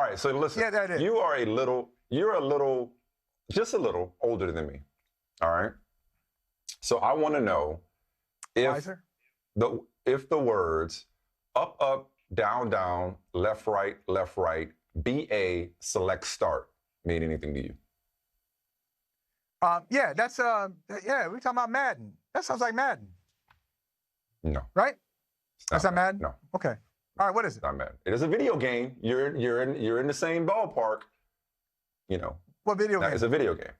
right, so listen. Yeah, that is. You're just a little older than me. All right. So I want to know if the words up, up, down, down, left, right, BA, select, start mean anything to you? Yeah, that's we're talking about Madden. That sounds like Madden. No. Right? That's not Madden? No. Okay. All right, what is it? It's not Madden. It is a video game. You're in the same ballpark. You know. What video game? It's a video game.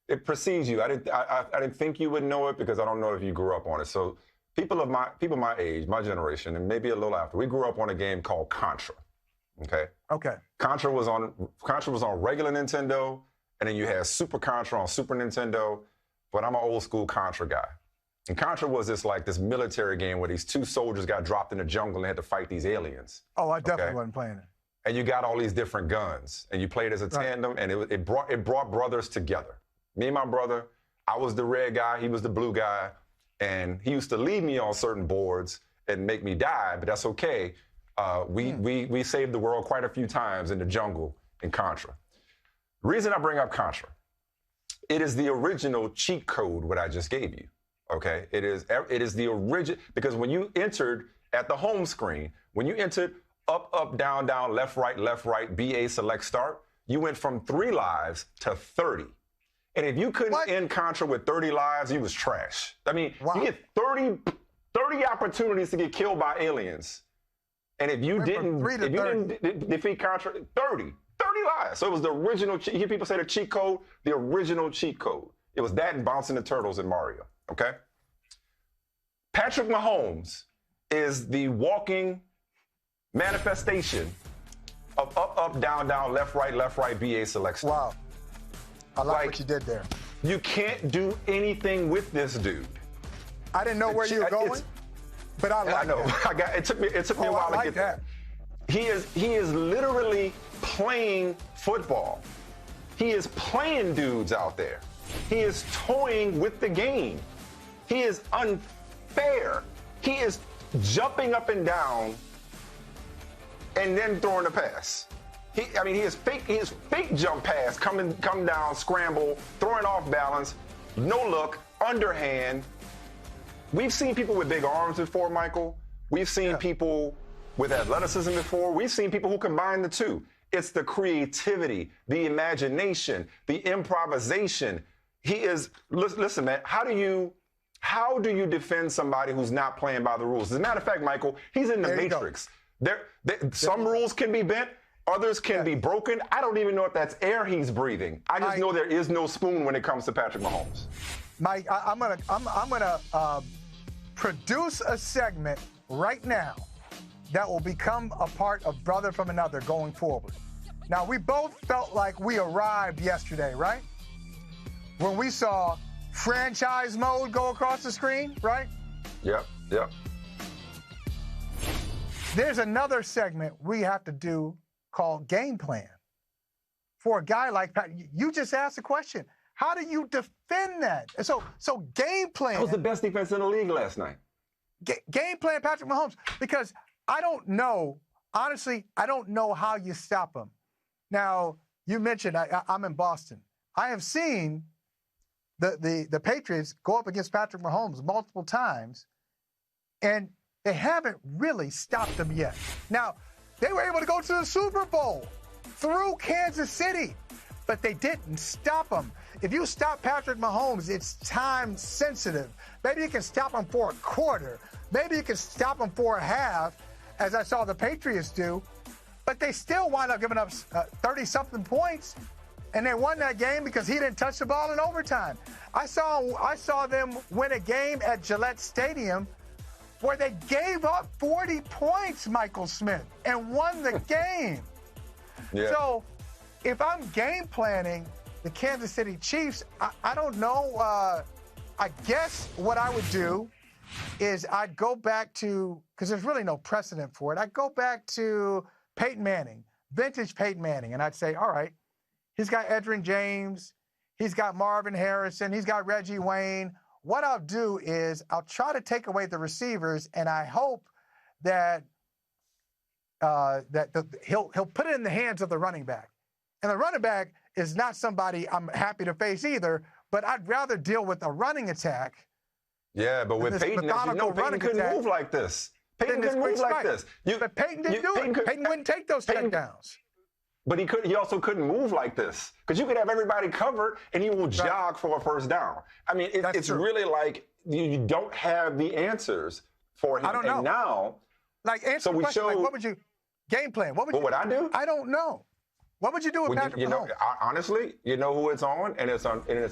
It precedes you. I didn't think you would know it because I don't know if you grew up on it. So people my age, my generation, and maybe a little after, we grew up on a game called Contra. Okay. Okay. Contra was on regular Nintendo, and then you had Super Contra on Super Nintendo. But I'm an old school Contra guy. And Contra was this military game where these two soldiers got dropped in the jungle and had to fight these aliens. Oh, I definitely wasn't playing it. And you got all these different guns, and you played as a tandem, and it brought brothers together. Me and my brother, I was the red guy, he was the blue guy, and he used to leave me on certain boards and make me die, but that's okay. We saved the world quite a few times in the jungle in Contra. The reason I bring up Contra, it is the original cheat code what I just gave you. Okay, it is the original, because when you entered at the home screen, when you entered up, up, down, down, left, right, BA, select, start, you went from 3 lives to 30. And if you couldn't end Contra with 30 lives, you was trash. I mean, you get 30 opportunities to get killed by aliens. And if you didn't defeat Contra, 30 lives. So it was the original, you hear people say the cheat code, the original cheat code. It was that and bouncing the turtles in Mario. Okay? Patrick Mahomes is the walking manifestation of up, up, down, down, left, right, BA, select, start. Wow. I like what you did there. You can't do anything with this dude. I didn't know where you were going, but I like that. I know. It took me a while to get there. He is literally playing football. He is playing dudes out there. He is toying with the game. He is unfair. He is jumping up and down and then throwing a pass. He is fake jump pass, come down, scramble, throwing off balance, no look, underhand. We've seen people with big arms before, Michael. We've seen people with athleticism before. We've seen people who combine the two. It's the creativity, the imagination, the improvisation. He is, listen, man, how do you defend somebody who's not playing by the rules? As a matter of fact, Michael, he's in the Matrix. Some rules can be bent, others can be broken. I don't even know if that's air he's breathing. I just know there is no spoon when it comes to Patrick Mahomes. Mike, I'm gonna produce a segment right now that will become a part of Brother from Another going forward. Now, we both felt like we arrived yesterday, right? When we saw franchise mode go across the screen, right? Yep. There's another segment we have to do called game plan. For a guy like Pat, you just asked a question. How do you defend that? So game plan. That was the best defense in the league last night. Game plan, Patrick Mahomes, because I don't know, honestly, I don't know how you stop him. Now, you mentioned I'm in Boston. I have seen the Patriots go up against Patrick Mahomes multiple times, and they haven't really stopped him yet. Now, they were able to go to the Super Bowl through Kansas City, but they didn't stop him. If you stop Patrick Mahomes, it's time sensitive. Maybe you can stop him for a quarter. Maybe you can stop him for a half, as I saw the Patriots do. But they still wind up giving up 30-something points, and they won that game because he didn't touch the ball in overtime. I saw them win a game at Gillette Stadium where they gave up 40 points, Michael Smith, and won the game. Yeah. So if I'm game planning the Kansas City Chiefs, I don't know. I guess what I would do is I'd go back to, because there's really no precedent for it, I'd go back to Peyton Manning, vintage Peyton Manning, and I'd say, all right, he's got Edgerrin James, he's got Marvin Harrison, he's got Reggie Wayne. What I'll do is I'll try to take away the receivers, and I hope that he'll put it in the hands of the running back. And the running back is not somebody I'm happy to face either, but I'd rather deal with a running attack. Yeah, but with Peyton, as you know, Peyton couldn't move like this. Peyton couldn't move like this. But Peyton didn't do it. Peyton wouldn't take those checkdowns. But he also couldn't move like this, because you could have everybody covered and he will jog for a first down. I mean, it's really like you don't have the answers for him. I don't know. And now, like, answer the question, like, what would you game plan? What would I do? I don't know. What would you do with Patrick Mahomes? Honestly, you know who it's on, and it's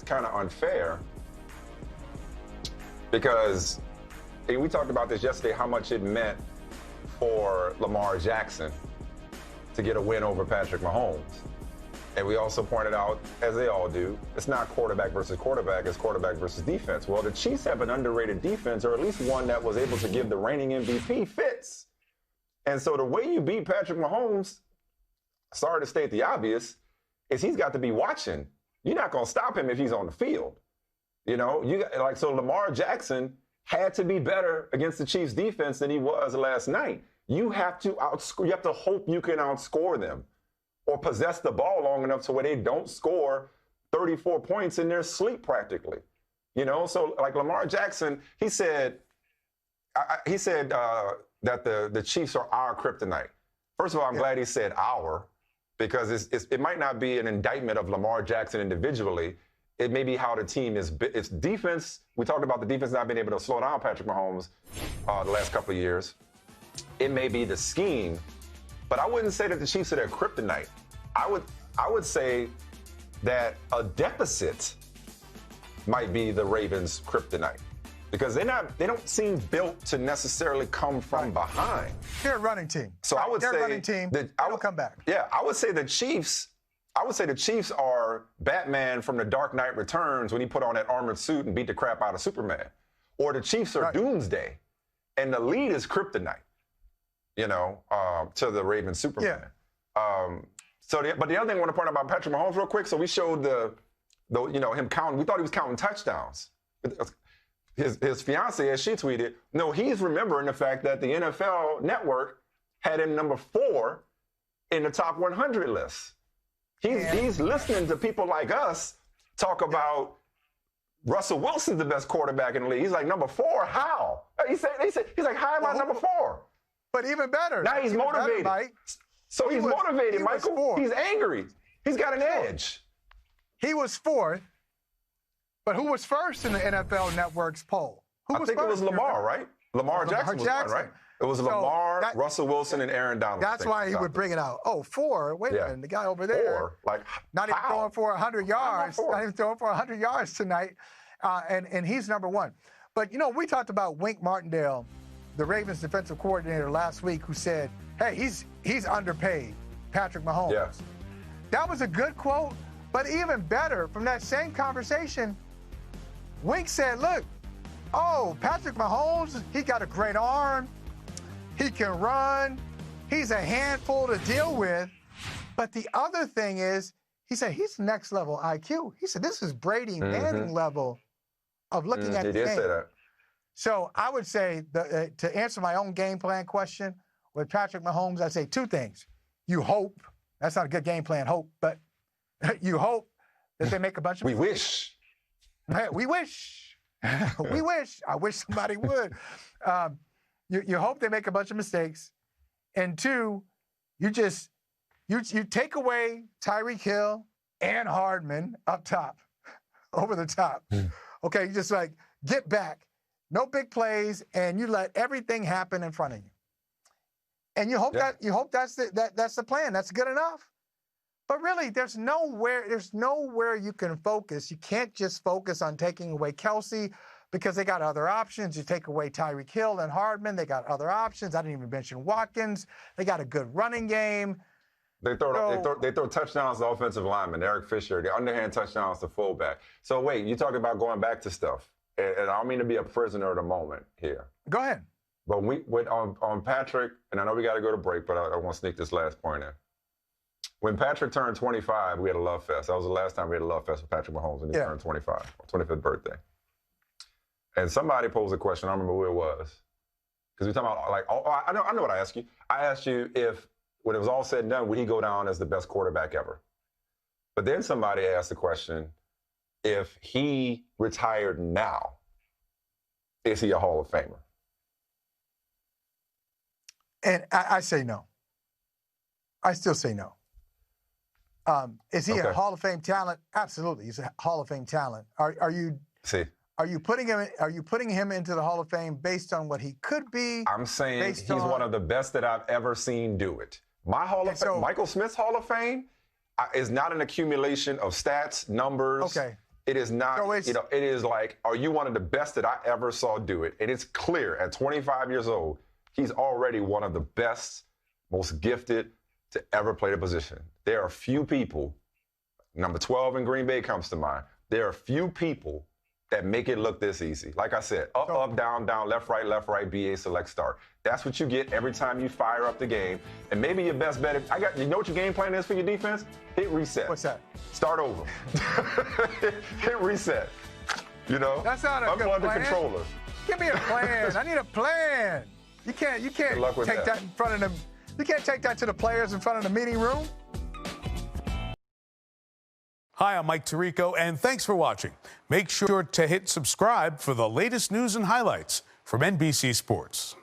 kind of unfair, because we talked about this yesterday, how much it meant for Lamar Jackson to get a win over Patrick Mahomes. And we also pointed out, as they all do, it's not quarterback versus quarterback, it's quarterback versus defense. Well, the Chiefs have an underrated defense, or at least one that was able to give the reigning MVP fits. And so the way you beat Patrick Mahomes, sorry to state the obvious, is he's got to be watching. You're not going to stop him if he's on the field. You know, so Lamar Jackson had to be better against the Chiefs defense than he was last night. You have to hope you can outscore them or possess the ball long enough to where they don't score 34 points in their sleep practically. You know, so like Lamar Jackson, he said that the Chiefs are our kryptonite. First of all, I'm glad he said our, because it might not be an indictment of Lamar Jackson individually. It may be how the team is. It's defense. We talked about the defense not being able to slow down Patrick Mahomes the last couple of years. It may be the scheme, but I wouldn't say that the Chiefs are their kryptonite. I would say that a deficit might be the Ravens' kryptonite, because they don't seem built to necessarily come from behind. They're a running team. So I would say running team. I will come back. Yeah, I would say the Chiefs are Batman from The Dark Knight Returns when he put on that armored suit and beat the crap out of Superman. Or the Chiefs are Doomsday, and the lead is kryptonite, you know, to the Ravens Superman. Yeah. But the other thing I want to point out about Patrick Mahomes real quick, so we showed him counting. We thought he was counting touchdowns. His fiance, as she tweeted, no, he's remembering the fact that the NFL Network had him number 4 in the top 100 list. He's listening to people like us talk about Russell Wilson's the best quarterback in the league. He's like, number 4? How? He's like, how am I number 4? But even better. Now he's motivated. Better, so he's motivated, Michael. He's angry. He's got an edge. He was 4th, but who was first in the NFL Network's poll? I think it was Lamar, right? Lamar Jackson was one, right? It was Lamar, Russell Wilson, and Aaron Donald. That's why he would bring it out. Oh, 4? Wait a minute. The guy over there. 4? Not even throwing for 100 yards. Not even throwing for 100 yards tonight. And he's number 1. But, you know, we talked about Wink Martindale, the Ravens defensive coordinator last week, who said, hey, he's underpaid, Patrick Mahomes. Yeah. That was a good quote. But even better, from that same conversation, Wink said, look, Patrick Mahomes, he got a great arm. He can run. He's a handful to deal with. But the other thing is, he said he's next level IQ. He said this is Brady Manning level of looking at the game. He did say that. So I would say, to answer my own game plan question with Patrick Mahomes, I'd say 2 things. You hope. That's not a good game plan, hope. But you hope that they make a bunch of mistakes. We wish. We wish. I wish somebody would. You hope they make a bunch of mistakes. And 2, you take away Tyreek Hill and Hardman up top, over the top. Okay, you just get back. No big plays, and you let everything happen in front of you. And you hope that's the plan. That's good enough. But really, there's nowhere you can focus. You can't just focus on taking away Kelsey, because they got other options. You take away Tyreek Hill and Hardman, they got other options. I didn't even mention Watkins. They got a good running game. They throw touchdowns to offensive linemen, Eric Fisher, the underhand touchdowns to fullback. So wait, you talk about going back to stuff, and I don't mean to be a prisoner of the moment here. Go ahead. But we went on Patrick, and I know we got to go to break, but I want to sneak this last point in. When Patrick turned 25, we had a love fest. That was the last time we had a love fest with Patrick Mahomes when he turned 25, 25th birthday. And somebody posed a question. I don't remember who it was. Because we're talking about, I know what I asked you. I asked you if, when it was all said and done, would he go down as the best quarterback ever? But then somebody asked the question, if he retired now, is he a Hall of Famer? And I say no. I still say no. Is he a Hall of Fame talent? Absolutely, he's a Hall of Fame talent. Are you putting him into the Hall of Fame based on what he could be? I'm saying he's one of the best that I've ever seen do it. My Hall of Fame, Michael Smith's Hall of Fame, is not an accumulation of stats, numbers. Okay. It is not, it is like, are you one of the best that I ever saw do it? And it's clear at 25 years old, he's already one of the best, most gifted to ever play the position. There are few people, number 12 in Green Bay comes to mind, there are few people that make it look this easy. Like I said, up, down, down, left, right, BA, select, start. That's what you get every time you fire up the game. And maybe your best bet, you know what your game plan is for your defense? Hit reset. What's that? Start over. Hit reset. You know? That's not a good plan. Unplug the controller. Give me a plan. I need a plan. You can't take that in front of them. You can't take that to the players in front of the meeting room. Hi, I'm Mike Tirico, and thanks for watching. Make sure to hit subscribe for the latest news and highlights from NBC Sports.